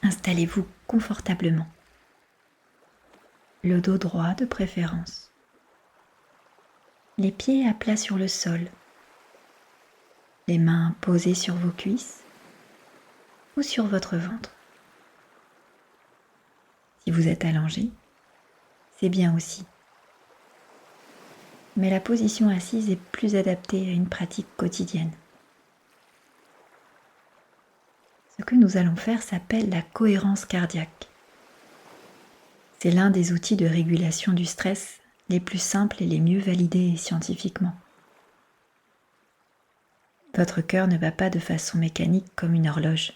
Installez-vous confortablement. Le dos droit de préférence. Les pieds à plat sur le sol. Les mains posées sur vos cuisses ou sur votre ventre. Si vous êtes allongé, c'est bien aussi. Mais la position assise est plus adaptée à une pratique quotidienne. Ce que nous allons faire s'appelle la cohérence cardiaque. C'est l'un des outils de régulation du stress les plus simples et les mieux validés scientifiquement. Votre cœur ne bat pas de façon mécanique comme une horloge.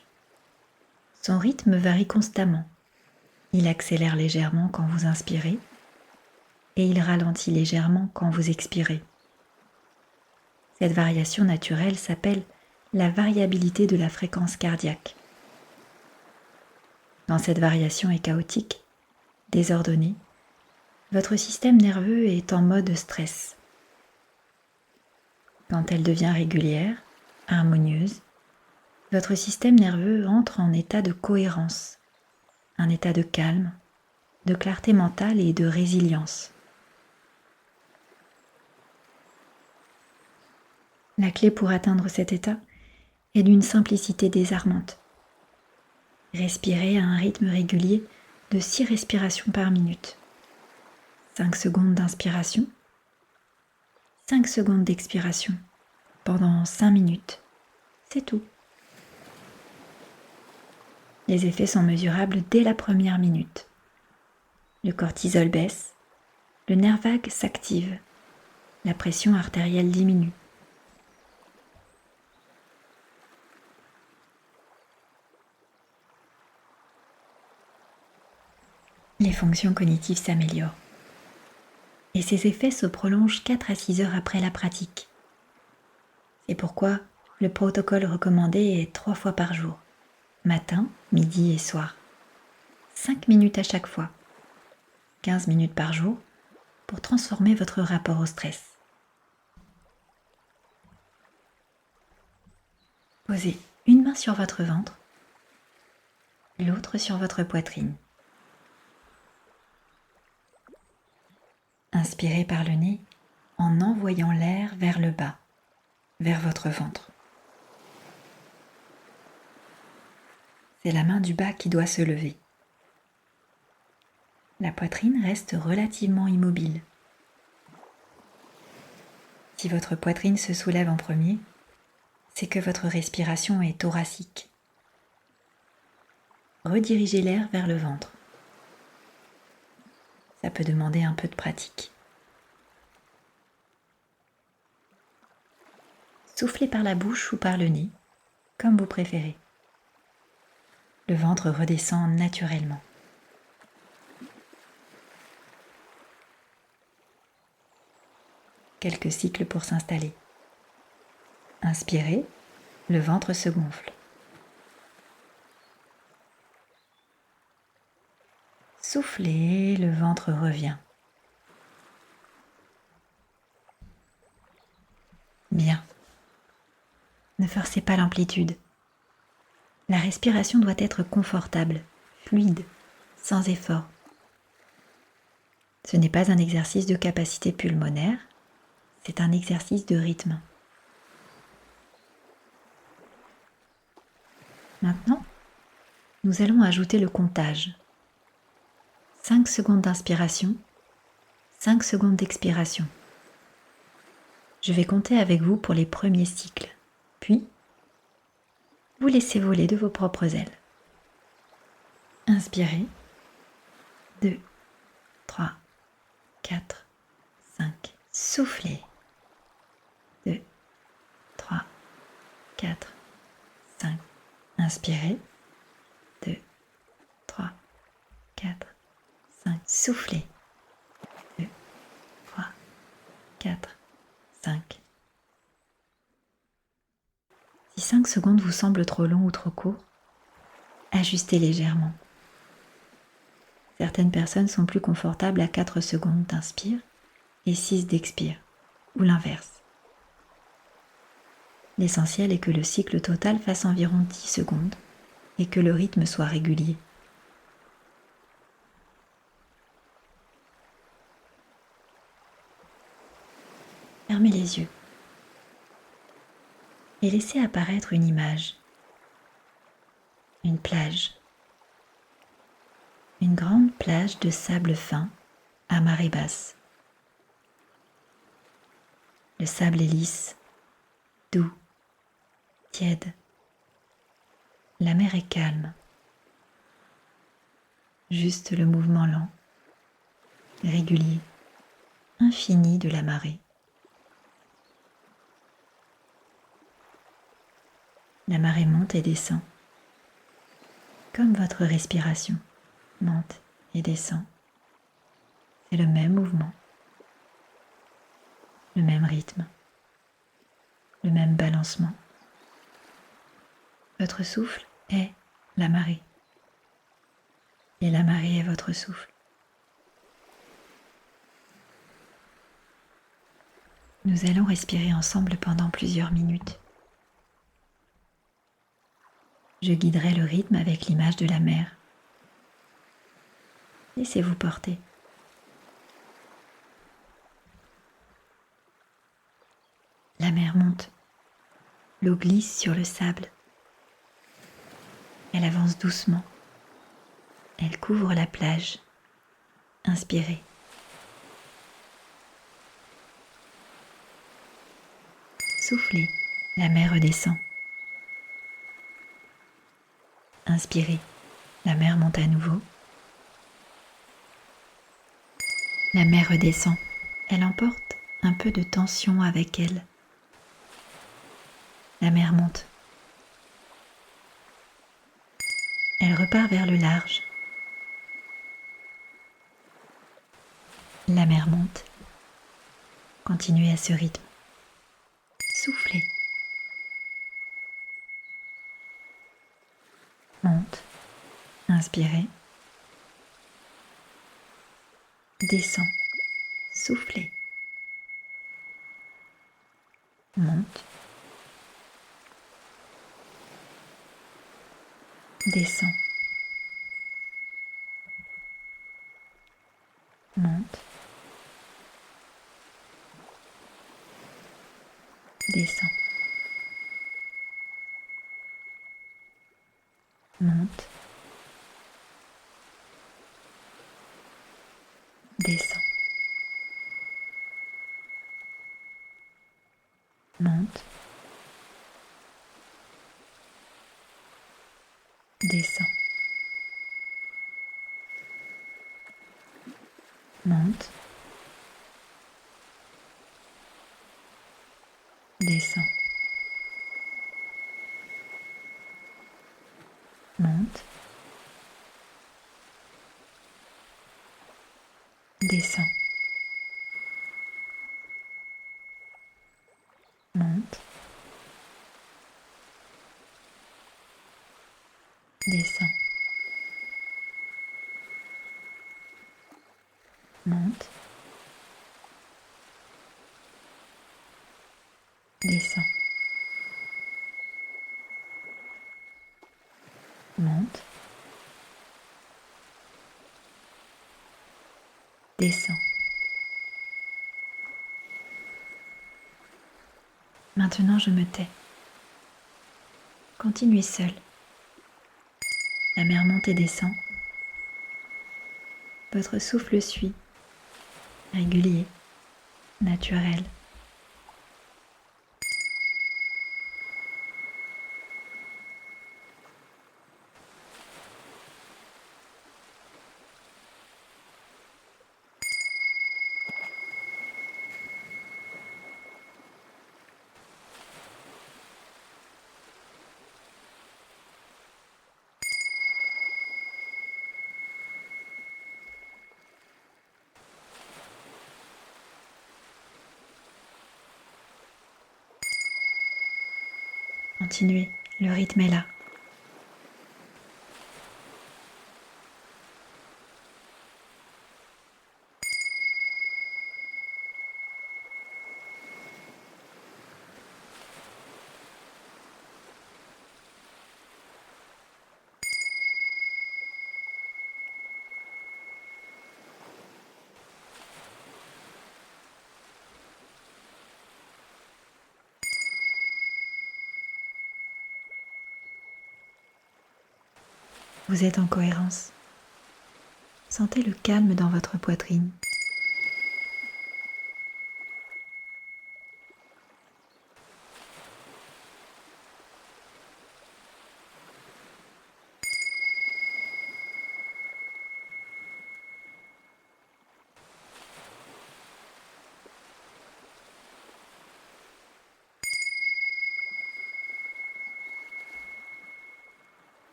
Son rythme varie constamment. Il accélère légèrement quand vous inspirez et il ralentit légèrement quand vous expirez. Cette variation naturelle s'appelle la variabilité de la fréquence cardiaque. Quand cette variation est chaotique, désordonnée, votre système nerveux est en mode stress. Quand elle devient régulière, harmonieuse, votre système nerveux entre en état de cohérence, un état de calme, de clarté mentale et de résilience. La clé pour atteindre cet état est d'une simplicité désarmante. Respirez à un rythme régulier de 6 respirations par minute. 5 secondes d'inspiration, 5 secondes d'expiration pendant 5 minutes. C'est tout. Les effets sont mesurables dès la première minute. Le cortisol baisse, le nerf vague s'active, la pression artérielle diminue. Les fonctions cognitives s'améliorent. Et ces effets se prolongent 4 à 6 heures après la pratique. C'est pourquoi le protocole recommandé est 3 fois par jour, matin, midi et soir. 5 minutes à chaque fois, 15 minutes par jour pour transformer votre rapport au stress. Posez une main sur votre ventre, l'autre sur votre poitrine. Inspirez par le nez en envoyant l'air vers le bas, vers votre ventre. C'est la main du bas qui doit se lever. La poitrine reste relativement immobile. Si votre poitrine se soulève en premier, c'est que votre respiration est thoracique. Redirigez l'air vers le ventre. Ça peut demander un peu de pratique. Soufflez par la bouche ou par le nez, comme vous préférez. Le ventre redescend naturellement. Quelques cycles pour s'installer. Inspirez, le ventre se gonfle. Soufflez, le ventre revient. Bien. Ne forcez pas l'amplitude. La respiration doit être confortable, fluide, sans effort. Ce n'est pas un exercice de capacité pulmonaire, c'est un exercice de rythme. Maintenant, nous allons ajouter le comptage. 5 secondes d'inspiration, 5 secondes d'expiration. Je vais compter avec vous pour les premiers cycles, puis vous laissez voler de vos propres ailes. Inspirez. 2, 3, 4, 5. Soufflez. 2, 3, 4, 5. Inspirez. 2, 3, 4, 5. Soufflez. 2, 3, 4, 5. Si 5 secondes vous semblent trop long ou trop court, ajustez légèrement. Certaines personnes sont plus confortables à 4 secondes d'inspire et 6 d'expire, ou l'inverse. L'essentiel est que le cycle total fasse environ 10 secondes et que le rythme soit régulier. Fermez les yeux et laissez apparaître une image, une plage, une grande plage de sable fin à marée basse. Le sable est lisse, doux, tiède. La mer est calme, juste le mouvement lent, régulier, infini de la marée. La marée monte et descend, comme votre respiration monte et descend. C'est le même mouvement, le même rythme, le même balancement. Votre souffle est la marée, et la marée est votre souffle. Nous allons respirer ensemble pendant plusieurs minutes. Je guiderai le rythme avec l'image de la mer. Laissez-vous porter. La mer monte. L'eau glisse sur le sable. Elle avance doucement. Elle couvre la plage. Inspirez. Soufflez. La mer redescend. Inspirez. La mer monte à nouveau. La mer redescend. Elle emporte un peu de tension avec elle. La mer monte. Elle repart vers le large. La mer monte. Continuez à ce rythme. Soufflez. Monte. Inspirez. Descend. Soufflez. Monte. Descend. Monte. Descend. Monte. Descend. Monte. Descend. Monte. Descend. Monte. Descend. Monte. Descend. Monte. Descend. Monte. Descend. Maintenant je me tais. Continuez seul. La mer monte et descend. Votre souffle suit, régulier, naturel. Continuez, le rythme est là. Vous êtes en cohérence. Sentez le calme dans votre poitrine.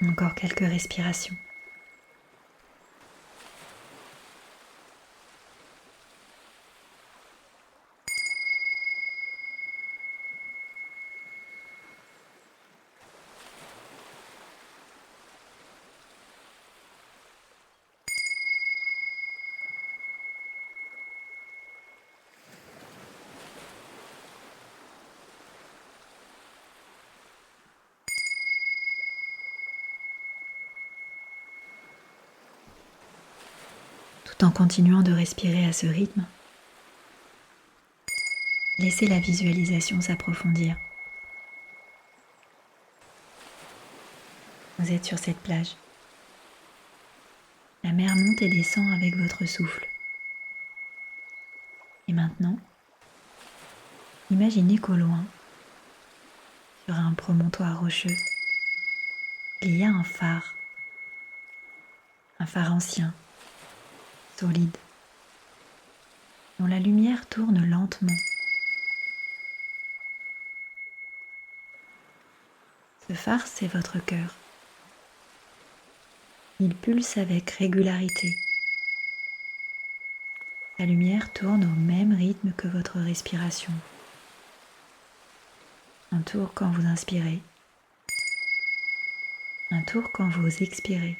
Encore quelques respirations. Tout en continuant de respirer à ce rythme, laissez la visualisation s'approfondir. Vous êtes sur cette plage. La mer monte et descend avec votre souffle. Et maintenant, imaginez qu'au loin, sur un promontoire rocheux, il y a un phare ancien, solide, dont la lumière tourne lentement. Ce phare, c'est votre cœur. Il pulse avec régularité. La lumière tourne au même rythme que votre respiration. Un tour quand vous inspirez, un tour quand vous expirez.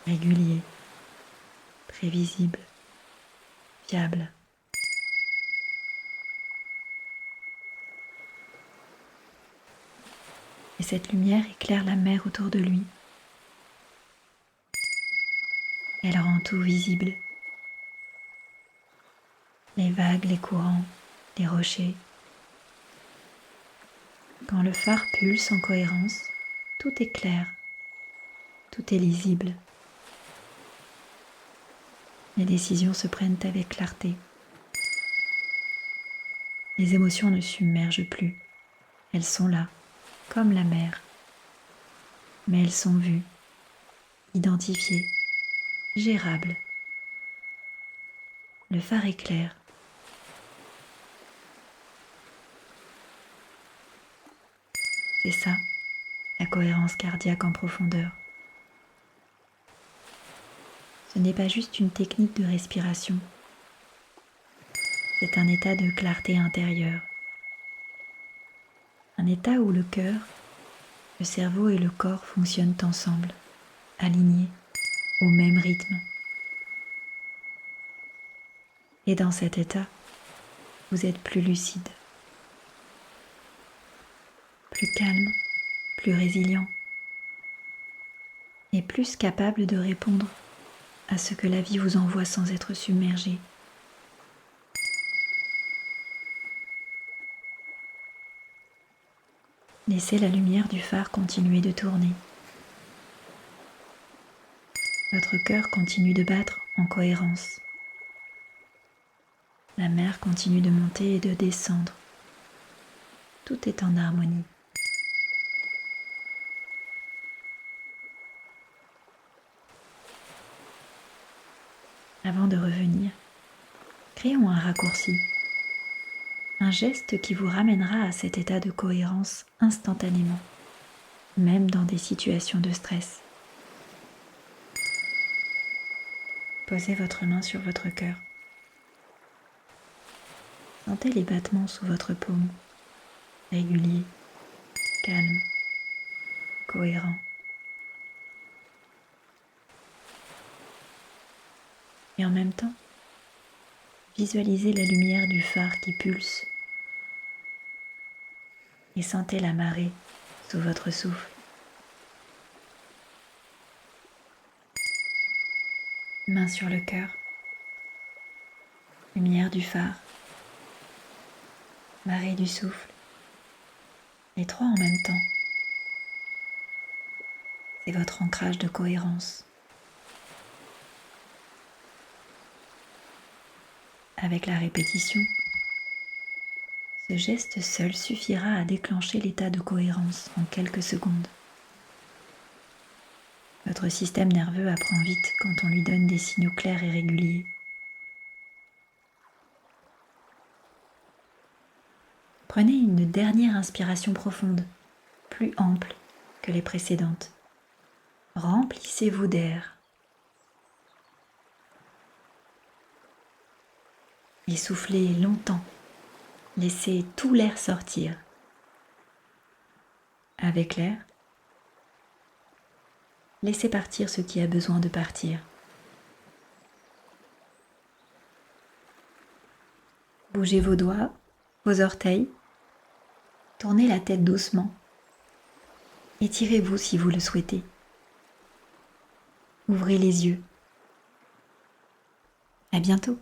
Régulier, prévisible, fiable. Et cette lumière éclaire la mer autour de lui. Elle rend tout visible. Les vagues, les courants, les rochers. Quand le phare pulse en cohérence, tout est clair, tout est lisible. Les décisions se prennent avec clarté. Les émotions ne submergent plus. Elles sont là, comme la mer. Mais elles sont vues, identifiées, gérables. Le phare est clair. C'est ça, la cohérence cardiaque en profondeur. Ce n'est pas juste une technique de respiration. C'est un état de clarté intérieure. Un état où le cœur, le cerveau et le corps fonctionnent ensemble, alignés, au même rythme. Et dans cet état, vous êtes plus lucide, plus calme, plus résilient et plus capable de répondre à ce que la vie vous envoie sans être submergé. Laissez la lumière du phare continuer de tourner. Votre cœur continue de battre en cohérence. La mer continue de monter et de descendre. Tout est en harmonie. Avant de revenir, créons un raccourci, un geste qui vous ramènera à cet état de cohérence instantanément, même dans des situations de stress. Posez votre main sur votre cœur. Sentez les battements sous votre paume, réguliers, calmes, cohérents. Et en même temps, visualisez la lumière du phare qui pulse et sentez la marée sous votre souffle. Main sur le cœur, lumière du phare marée du souffle, les trois en même temps. C'est votre ancrage de cohérence. Avec la répétition, ce geste seul suffira à déclencher l'état de cohérence en quelques secondes. Votre système nerveux apprend vite quand on lui donne des signaux clairs et réguliers. Prenez une dernière inspiration profonde, plus ample que les précédentes. Remplissez-vous d'air. Et soufflez longtemps. Laissez tout l'air sortir. Avec l'air, laissez partir ce qui a besoin de partir. Bougez vos doigts, vos orteils. Tournez la tête doucement. Étirez-vous si vous le souhaitez. Ouvrez les yeux. À bientôt.